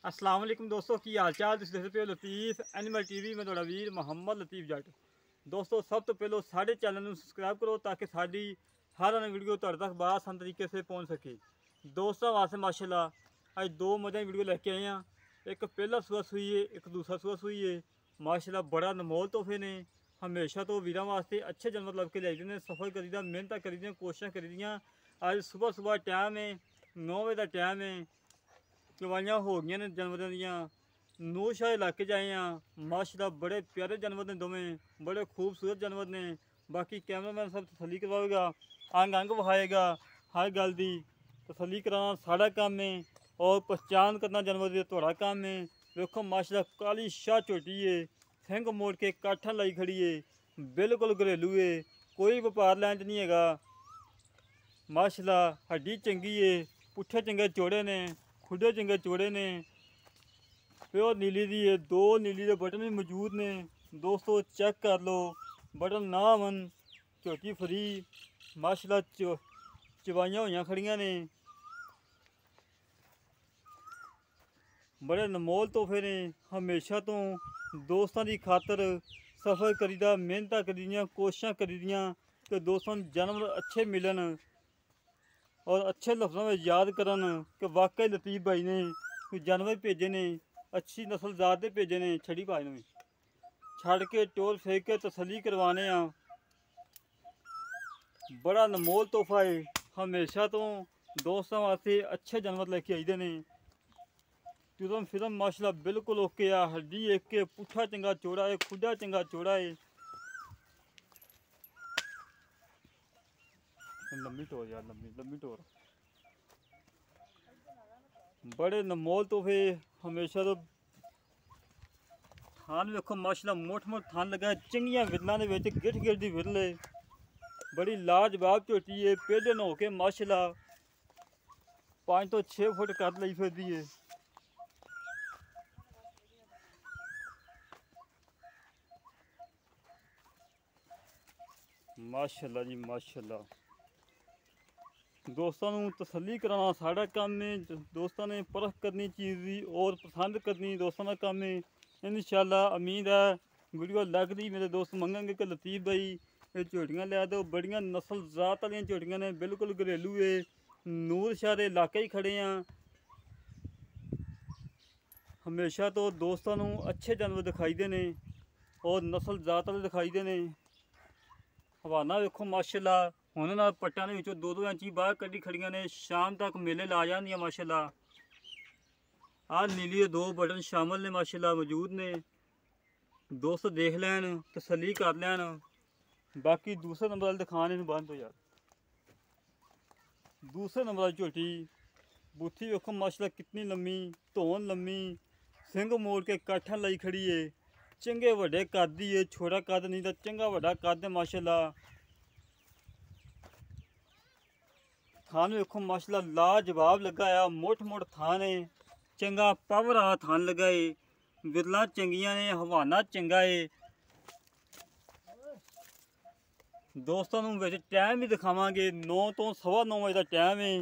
अस्सलाम वालेकुम दोस्तों की हाल चाल। तुम देखते पे लतीफ़ एनिमल टीवी में थोड़ा वीर मोहम्मद लतीफ़ जट। दोस्तों सब तो पहले साढ़े चैनल में सब्सक्राइब करो ताकि साड़ी हर आने वीडियो तुहाडे तक बआसान तरीके से पहुँच सके। दोस्तों वास्ते माशाल्लाह अज दो मजा वीडियो लेके आए हैं। एक पहला सूआ सूई है, एक दूसरा सूआ सूई है। माशाल्लाह बड़ा अनमोल तोहफे ने। हमेशा तो वीर वास्ते अच्छे जानवर लभ के लियाई ने, सफ़र करी दा, मेहनत करी दी, कोशिशें करी दियाँ। अज सुबह सुबह टाइम है 9 बजे का टाइम है, चवाइयाँ हो गई ने जानवरों दियाँ। नूरशाह इलाके च आए हैं। माशाल्लाह बड़े प्यारे जानवर ने, दोवें बड़े खूबसूरत जानवर ने। बाकी कैमरामैन सब तसली करवाएगा, अंग अंग विखाएगा। हर गल की तसली कराना साड़ा काम है और पहचान करना जानवर की थोड़ा काम है। देखो माशाल्लाह काली शाह झोटी है, सिंग मोड़ के काठा लाई खड़ी है, बिल्कुल घरेलू है, कोई व्यापार लैन च नहीं है। माशाल्लाह हड्डी चंगी है, पुट्ठे चंगे चौड़े ने, खुडे चंगे चौड़े ने। प्योर नीली दी है, दो नीली के बटन भी मौजूद ने। दोस्तों चेक कर लो, बटन ना वन, झोटी फ्री। माशाल्लाह चवाइयां हुई खड़ियां ने, बड़े अनमोल तोहफे ने। हमेशा तो दोस्तों की खातर सफ़र करीदा, मेहनत करी दियाँ, कोशिशें करी दियाँ कि दोस्तों जानवर अच्छे मिलन और अच्छे लफ्ज़ों में याद करन कि वाकई लतीफ़ भाई ने कोई जानवर भेजे ने, अच्छी नस्ल जात के भेजे ने। छड़ी भाई ने छड़ के टोल फेंक के तसली करवाने आ। बड़ा अनमोल तोहफा है। हमेशा तो दोस्तों वास्ते अच्छे जानवर लेके आईदे ने। तुरम फिरम माशाल्लाह बिल्कुल ओके आ, हड्डी एक के, पुट्ठा चंगा चौड़ा है, खुडा चंगा चौड़ा है। लंबी टोर यार, लंबी टोर। बड़े अनमोल तोहफे। हमेशा तो थान वेखो माशाल्लाह मोट थान लगा, चंगियां विरलों के विच गिठ गिठ दी विरल है। बड़ी लाजवाब झोटी है, पेढ़े हो के माशाल्लाह 5 तो 6 फुट कद लई फिरदी है। माशाल्लाह जी माशाल्लाह। दोस्तों तसली कराना साड़ा काम है। दोस्तों ने परख करनी चीज़ की और पसंद करनी दोस्तों का काम है। इंशाल्लाह उम्मीद है वीडियो लगती मेरे दोस्त मंगेंगे कि लतीफ़ भाई ये झोटियाँ लिया दो। बड़ियाँ नस्ल जात वाली झोटियाँ ने, बिल्कुल घरेलू है। नूरशाह के इलाके ही खड़े हैं। हमेशा तो दोस्तों अच्छे जानवर दिखाई देने और नस्ल जात वाले दिखाई देने। हवाना वेखो माशाल्लाह हुण ना पट्टां दे विचों 2-2 इंची बाहर कड्ढी खड़ियां ने। शाम तक मेले ला जांदियां माशाल्लाह। आ नीली दो बटन शामिल ने माशाल्लाह मौजूद ने। दोस्त देख लैन, तसली कर लैन। बाकी दूसरे नंबर वाले दिखाने बंद हो यार। दूसरे नंबर वाली झोटी बूथी वेखो माशाल्लाह कितनी लम्मी, धौन लम्मी, सिंग मोड़ के काठा लाई खड़ी है। चंगे वड्डे कद दी है, छोटा कद नहीं तो चंगा वड्डा कद है माशाल्लाह। थान वेखो माशाल्लाह लाजवाब लगा है, मोट थान है, चंगा पावर आ थान लगा है। विरला चंगियां ने, हवाना चंगा है। दोस्तों टाइम भी दिखावांगे, 9 तो 9:15 बजे का टाइम है।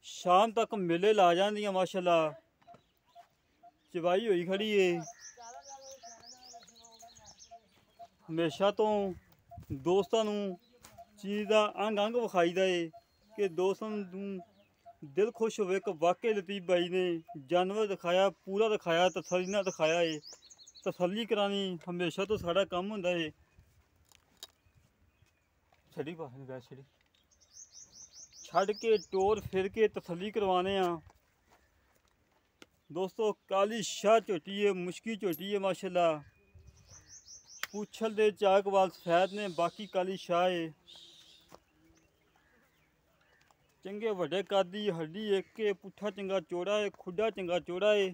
शाम तक मेले ला जांदियां माशाल्लाह। चवाई हुई खड़ी है। हमेशा तो दोस्तों चीज़ का अंग अंग विखाईदा है कि दोस्तों दिल खुश होवे कि वाकई लतीफ़ भाई ने जानवर दिखाया, पूरा दिखाया, तसली ना दिखाया है। तसली करानी हमेशा तो साड़ा काम होंदा है। छड़ी पास छड़ी छड़ के टोर फिर के तसली करवाने आ। दोस्तों काली शाह झोटी है, मुश्की झोटी है माशाल्लाह। पूछल दे चाक वाल सफेद ने, बाकी काली शाह है। चंगे वड्डे कद दी, हड्डी एक के, पुट्ठा चंगा चौड़ा है, खुडा चंगा चौड़ा है।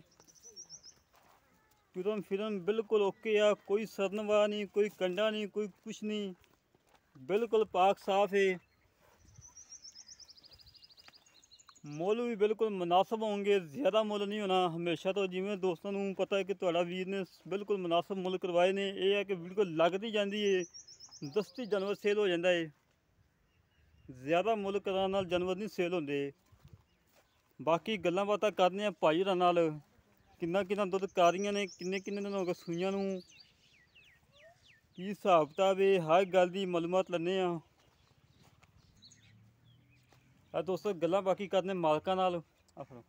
तुरन फिरन बिल्कुल ओके आ, कोई सरनवा नहीं, कोई कंडा नहीं, कोई कुछ नहीं, बिल्कुल पाक साफ है। मुल भी बिल्कुल मुनासिब होंगे, ज़्यादा मुल नहीं होना। हमेशा तो जिमें दोस्तों को पता है कि तुहाड़ा वीर ने बिल्कुल मुनासिब मुल करवाए ने। यह है कि बिल्कुल लगती जाती है, दस्ती जानवर सेल हो जाता है। ज़्यादा मुल कराने नाल जानवर नहीं सेल होंदे। ਬਾਕੀ ਗੱਲਾਂ ਬਾਤਾਂ ਕਰਨੇ ਆ ਭਾਈ ਹੋਰਾਂ ਨਾਲ, ਕਿੰਨਾ ਕਿੰਨਾ ਦੁੱਧ ਕਰ ਰਹੀਆਂ ਨੇ, ਕਿੰਨੇ ਕਿੰਨੇ ਦਿਨ ਹੋ ਗਏ ਸੂਈਆਂ ਨੂੰ, ਕੀ ਹਿਸਾਬ ਕਿਤਾਬ ਹੈ, ਹਰ ਗੱਲ ਦੀ ਮਾਲੂਮਾਤ ਲੈਂਦੇ ਆ। ਦੋਸਤੋ ਗੱਲਾਂ ਬਾਕੀ ਕਰਨੇ ਮਾਲਕਾਂ ਨਾਲ। ਆਪਣਾ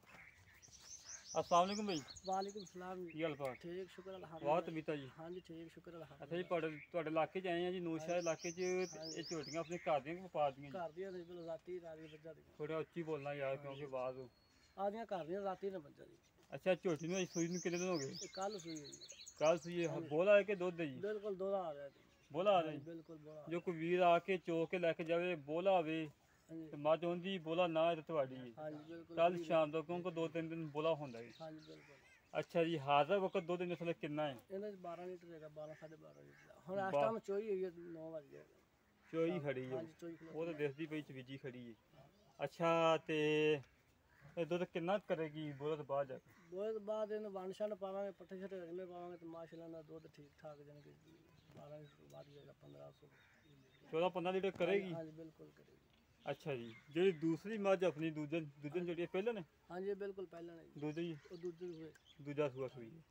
अस्सलाम वालेकुम भाई। वालेकुम सलाम जी। ਕੀ ਹਾਲ ਬਾਤ? ठीक शुक्र ਵਾਹ अल्हम्दुलिल्लाह। ਤਬੀਤਾ ਜੀ। हाँ जी ठीक शुक्र ਅੱਛਾ ਜੀ अल्हम्दुलिल्लाह। ਤੁਹਾਡੇ ਇਲਾਕੇ 'ਚ ਆਏ ਆ ਜੀ, ਨੌਸ਼ਹਿਰ ਇਲਾਕੇ 'ਚ। ਤੇ ਇਹ ਝੋਟੀਆਂ ਆਪਣੇ ਘਰ ਦੀਆਂ ਕਿ ਵਪਾਰ ਦੀਆਂ ਜੀ? घर दियां ने बिल राती राती बच्चा दी। ਥੋੜਾ ਉੱਚੀ ਬੋਲਣਾ ਯਾਰ ਕਿਉਂਕਿ ਆਵਾਜ਼। आदियां घर दियां राती ने बच्चा दी। ਅੱਛਾ ਝੋਟੀ ਨੂੰ ਸੂਈ ਨੂੰ ਕਿੰਨੇ ਦਿਨ ਹੋ ਗਏ? ये कल सुई है जी। ਕੱਲ ਸੂਈ ਬੋਲਾ ਹੈ ਕਿ ਦੁੱਧ ਹੈ ਜੀ? बिल्कुल दोला आ रहा है जी। ਬੋਲਾ ਆ ਰਿਹਾ ਜੀ। बिल्कुल बोला। ਜੋ ਕੋਈ ਵੀਰ ਆ ਕੇ ਚੋ ਕੇ ਲੈ ਕੇ ਜਾਵੇ ਬੋਲਾ ਆਵੇ हाँ जी ਤੇ ਮੱਝ ਹੁੰਦੀ ਬੋਲਾ ਨਾ ਇਹ ਤੁਹਾਡੀ ਹੈ। हाँ जी बिल्कुल। ਕੱਲ ਸ਼ਾਮ ਦਾ ਕਿਉਂਕਿ 2-3 ਦਿਨ ਬੋਲਾ ਹੁੰਦਾ ਹੈ। हाँ जी बिल्कुल। ਅੱਛਾ ਜੀ ਹਾਜ਼ਰ ਵਕਤ ਦੁੱਧ ਦੇ ਥੱਲੇ ਕਿੰਨਾ ਹੈ? इन्हें 12 लीटर है, 12 12.5 लीटर। हम बा- इस टाइम चोई है 9 बज गए। ਚੋਈ ਖੜੀ हाँ ਹੈ, जी चोई खिला। ਉਹ ਤਾਂ ਦਿਸਦੀ ਪਈ ਚਵੀਜੀ ਖੜੀ ਹੈ। ਅੱਛਾ ਤੇ ਇਹ ਦੁੱਧ ਕਿੰਨਾ ਕੁ ਕਰੇਗੀ ਬੋਲਾ ਤੋਂ ਬਾਅਦ ਜਾ ਕੇ? वो बाद इन वानशान पावांगे, पट्टे छटे अगले पावांगे तो माशाल्लाह ना दूध ठीक ठाक जाने के 12 लीटर बाद जाएगा 1500। 14-15 लीटर ਕਰੇਗੀ। हाँ जी बिल्कुल करेगी। ਅੱਛਾ ਜੀ ਜਿਹੜੀ ਦੂਸਰੀ ਮੱਝ ਆਪਣੀ ਦੂਜੇ ਜਿਹੜੀ ਪਹਿਲਾਂ ਨੇ हाँ जी बिल्कुल पहले नहीं। ਦੂਜੀ वो दूध हुए ਦੂਜਾ ਸੂਆ ਸੂਈ ਹੈ,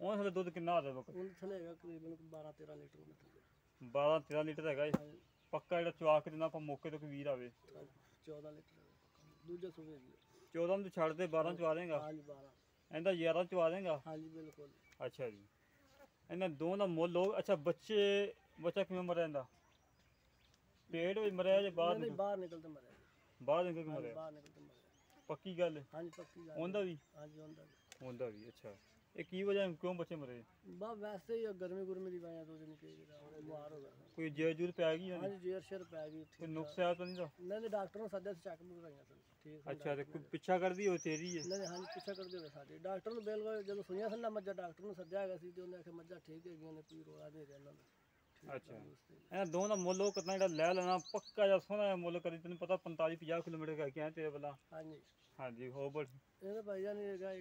ਉਹਨਾਂ ਥੱਲੇ ਦੁੱਧ ਕਿੰਨਾ ਆਦਾ ਵਕਤ? उन थले हैगा करीबन 12 13 लीटर उन थले। 12-13 ਲੀਟਰ ਹੈਗਾ ਇਹ। हाँ जी ਪੱਕਾ ਜਿਹੜਾ ਚਵਾ ਕੇ ਦਿੰਦਾ ਆਪਾਂ ਮੌਕੇ ਤੋਂ ਕੋਈ ਵੀਰ ਆਵੇ। 14 लीटर दूजा सुबह जी। 14 ਨੂੰ ਛੱਡ ਦੇ 12 ਚਵਾ ਦੇਗਾ, हाँ जी 12। ਇਹਦਾ 11 ਚਵਾ ਦੇਗਾ। हाँ जी बिल्कुल। ਅੱਛਾ ਜੀ ਇਹਨਾਂ ਦੋਵਾਂ ਦਾ ਮੁੱਲ ਲੋਕ। ਅੱਛਾ ਬੱਚਾ ਕਿਵੇਂ ਮਰਿਆ ਇਹਦਾ? ਪੇਟ ਵਿੱਚ ਮਰਿਆ ਜਾਂ ਬਾਹਰ नहीं बाहर निकलते मरे। ਬਾਹਰ ਨਿਕਲ ਕੇ हाँ जी ਮਰਿਆ? बाहर निकलते मरे। ਪੱਕੀ ਗੱਲ ਹੈ। हाँ जी पक्की बात। ਉਹਦਾ ਵੀ हाँ जी उनका भी। ਉਹਦਾ ਵੀ। ਅੱਛਾ ਇਹ ਕੀ ਵਜ੍ਹਾ ਕਿਉਂ ਬੱਚੇ ਮਰੇ? बा वैसे ही गर्मी गुरमी दी वजह तो निकल गया वो बीमार हो गया। ਕੋਈ ਜੇਰ ਜੂਰ ਪੈ ਗਈ हाँ ਇਹਨਾਂ जी जेर शेर पै गई ਕੋਈ ठीक। ਨੁਕਸ ਆਇਆ ਤਾਂ ਨਹੀਂ ਦਾ? नहीं डॉक्टर ने सद्या से चेकअप कराइया सन ठीक है। ਅੱਛਾ ਤੇ ਕੋਈ ਪਿੱਛਾ ਕਰਦੀ ਹੋ ਤੇਰੀ ਹੈ? नहीं हाँ जी पीछा कर दे साडे डॉक्टर ने बिल्कुल जब सुनिया सन ना मज्जा डॉक्टर ने सद्या हैगा सी ते उन्हें आखे मज्जा ठीक है गई ने कोई रोला नहीं रहना। ਅੱਛਾ ਇਹਨਾਂ ਦੋਵਾਂ ਦਾ ਮੁੱਲ ਉਹ ਕਿੰਨਾ ਜਿਹੜਾ ਲੈ ਲੈਣਾ ਪੱਕਾ ਜਾਂ ਸੋਹਣਾ ਜਿਹਾ ਮੁੱਲ ਕਰੀ ਤੈਨੂੰ ਪਤਾ 45-50 ਕਿਲੋਮੀਟਰ ਕਰਕੇ ਆਇਆ ਤੇਰੇ ਵੱਲੋਂ। हाँ जी ਹਾਂਜੀ ਹੋ ਬੜ ਇਹਦਾ ਭਾਈਆ ਨਹੀਂ ਹੈਗਾ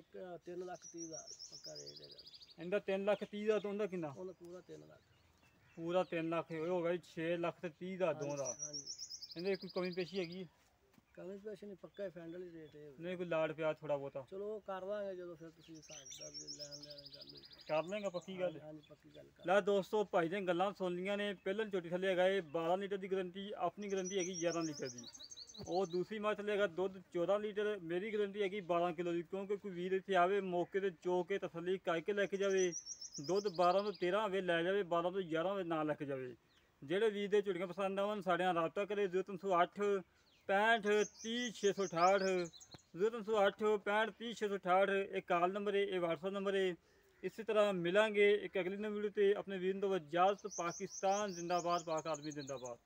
3,30,000 ਪੱਕਾ ਰੇਟ ਹੈਗਾ। ਇਹਦਾ 3,30,000 ਦਾ ਤੇ ਉਹਦਾ ਕਿੰਨਾ? ਉਹਦਾ ਪੂਰਾ 3 ਲੱਖ। ਪੂਰਾ 3 ਲੱਖ ਹੋ ਗਿਆ 6 ਲੱਖ ਤੇ 30 ਦਾ ਦੋਵਾਂ ਦਾ। ਹਾਂਜੀ ਇਹਦੇ ਕੋਈ ਕਮੀ ਪੇਸ਼ੀ ਹੈਗੀ? ਕਮੀ ਪੈਸੇ ਨਹੀਂ ਪੱਕਾ ਫੈਂਡਲ ਹੀ ਰੇਟ ਹੈ। ਨਹੀਂ ਕੋਈ ਲਾੜ ਪਿਆ ਥੋੜਾ ਬਹੁਤਾ ਚਲੋ ਉਹ ਕਰ ਦਾਂਗੇ ਜਦੋਂ ਫਿਰ ਤੁਸੀਂ ਹਿਸਾਬ ਦਾ ਲੈਣ ਗੱਲ ਹੋਈ। ਕਰ ਲੇਗਾ ਪੱਕੀ ਗੱਲ? ਹਾਂਜੀ ਪੱਕੀ ਗੱਲ ਕਰ। ਲੈ ਦੋਸਤੋ ਭਾਈ ਦੀਆਂ ਗੱਲਾਂ ਸੁਣ ਲੀਆਂ ਨੇ। ਪਹਿਲਾਂ ਝੋਟੀ ਥੱਲੇ ਹੈਗਾ ਇਹ 12 ਲੀਟਰ ਦੀ ਗਰੰਟੀ, ਆਪਣੀ ਗਰੰਟੀ ਹੈਗੀ 11 ਲੀਟਰ ਦੀ। ਉਹ ਦੂਸਰੀ ਮੱਝ ਥੱਲੇ ਹੈਗਾ ਦੁੱਧ 14 ਲੀਟਰ, ਮੇਰੀ ਗਰੰਟੀ ਹੈਗੀ 12 ਕਿਲੋ ਦੀ। ਕਿਉਂਕਿ ਕੋਈ ਵੀਰ ਇੱਥੇ ਆਵੇ ਮੌਕੇ ਤੇ ਚੋ ਕੇ ਤਸੱਲੀ ਕਰਕੇ ਲੈ ਕੇ ਜਾਵੇ। ਦੁੱਧ 12 ਤੋਂ 13 ਹੋਵੇ ਲੈ ਜਾਵੇ, 12 ਤੋਂ 11 ਹੋਵੇ ਨਾ ਲੈ ਕੇ ਜਾਵੇ। ਜਿਹੜੇ ਵੀਰ ਦੇ ਝੋਟੀਆਂ ਪਸੰਦ ਆਉਣ ਸਾਡੇ ਨਾਲ ਰਾਬਤਾ ਕਰੇ 0308 65 30 668, 0308 65 30 668। ਇਹ ਕਾਲ ਨੰਬਰ ਹੈ, ਇਹ WhatsApp ਨੰਬਰ ਹੈ। ਇਸੇ ਤਰ੍ਹਾਂ ਮਿਲਾਂਗੇ ਇੱਕ ਅਗਲੀ ਨਵੀਂ ਵੀਡੀਓ ਤੇ। ਆਪਣੇ ਵੀਰ ਨੂੰ ਇਜਾਜ਼ਤ। ਪਾਕਿਸਤਾਨ ਜ਼ਿੰਦਾਬਾਦ, ਪਾਕ ਆਦਮੀ ਜ਼ਿੰਦਾਬਾਦ।